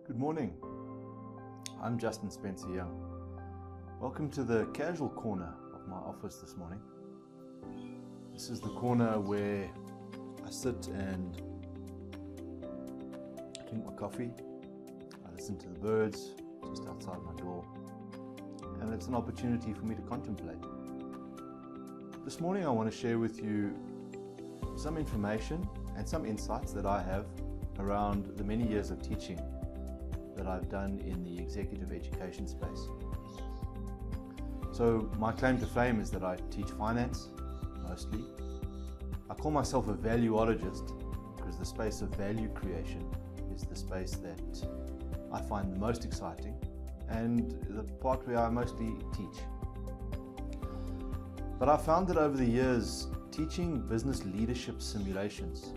Good morning. I'm Justin Spencer Young. Welcome to the casual corner of my office this morning. This is the corner where I sit and drink my coffee. I listen to the birds just outside my door, and it's an opportunity for me to contemplate. This morning I want to share with you some information and some insights that I have around the many years of teaching that I've done in the executive education space. So my claim to fame is that I teach finance, mostly. I call myself a valueologist because the space of value creation is the space that I find the most exciting and the part where I mostly teach. But I found that over the years, teaching business leadership simulations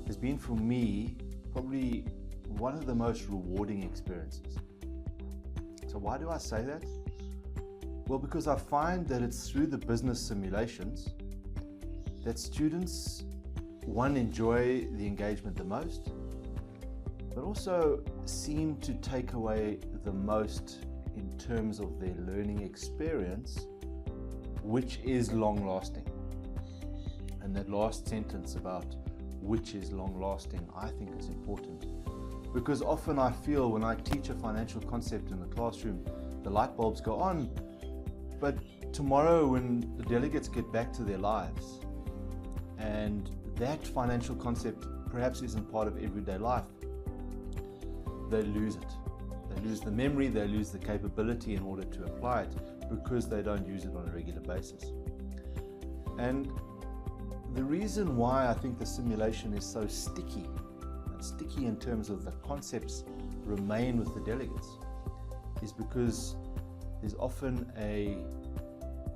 has been for me probably one of the most rewarding experiences. So why do I say that? Well, because I find that it's through the business simulations that students, one, enjoy the engagement the most, but also seem to take away the most in terms of their learning experience, which is long-lasting. And that last sentence about which is long-lasting, I think is important. Because often I feel when I teach a financial concept in the classroom, the light bulbs go on, but tomorrow when the delegates get back to their lives and that financial concept perhaps isn't part of everyday life, they lose it. They lose the memory, they lose the capability in order to apply it because they don't use it on a regular basis. And the reason why I think the simulation is so sticky in terms of the concepts remain with the delegates is because there's often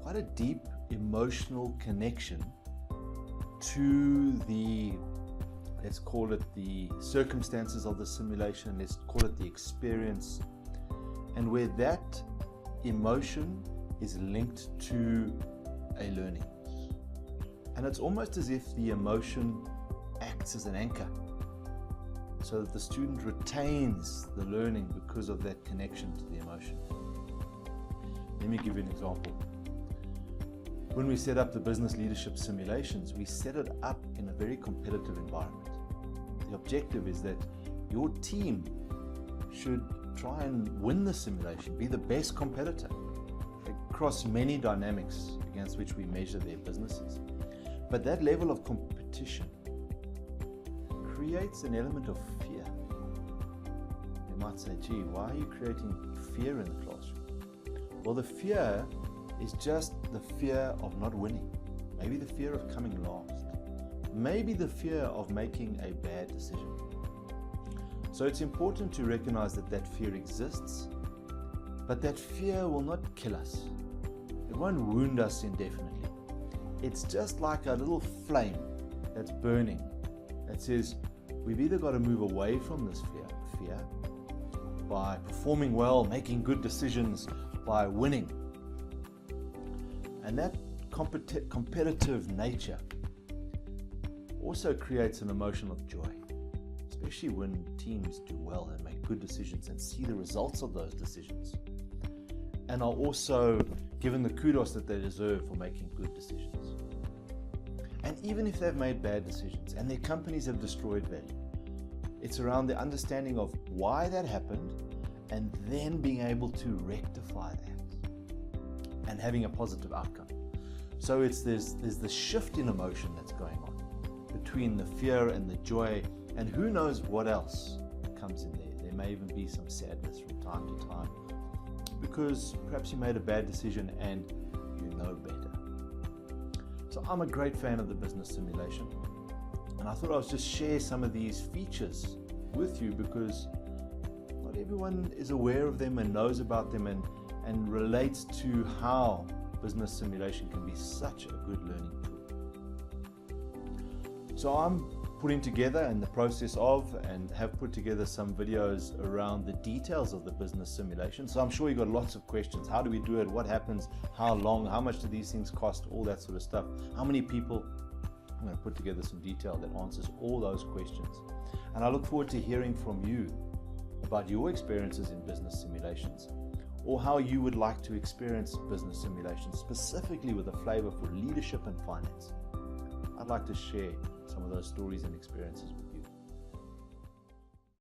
quite a deep emotional connection to the, let's call it the circumstances of the simulation, let's call it the experience, and where that emotion is linked to a learning. And it's almost as if the emotion acts as an anchor, so that the student retains the learning because of that connection to the emotion. Let me give you an example. When we set up the business leadership simulations, we set it up in a very competitive environment. The objective is that your team should try and win the simulation, be the best competitor across many dynamics against which we measure their businesses. But that level of competition creates an element of fear. You might say, gee, why are you creating fear in the classroom? Well, the fear is just the fear of not winning. Maybe the fear of coming last. Maybe the fear of making a bad decision. So it's important to recognize that that fear exists, but that fear will not kill us. It won't wound us indefinitely. It's just like a little flame that's burning that says, we've either got to move away from this fear by performing well, making good decisions, by winning. And that competitive nature also creates an emotion of joy, especially when teams do well and make good decisions and see the results of those decisions, and are also given the kudos that they deserve for making good decisions. And even if they've made bad decisions and their companies have destroyed value, it's around the understanding of why that happened and then being able to rectify that and having a positive outcome. So there's the shift in emotion that's going on between the fear and the joy, and who knows what else comes in there. There may even be some sadness from time to time because perhaps you made a bad decision and you know better. So I'm a great fan of the business simulation, and I thought I would just share some of these features with you because not everyone is aware of them and knows about them and relates to how business simulation can be such a good learning tool. So I'm putting together, in the process of, and have put together some videos around the details of the business simulation. So I'm sure you've got lots of questions. How do we do it? What happens? How long? How much do these things cost? All that sort of stuff. How many people? I'm going to put together some detail that answers all those questions. And I look forward to hearing from you about your experiences in business simulations, or how you would like to experience business simulations, specifically with a flavor for leadership and finance. I'd like to share some of those stories and experiences with you.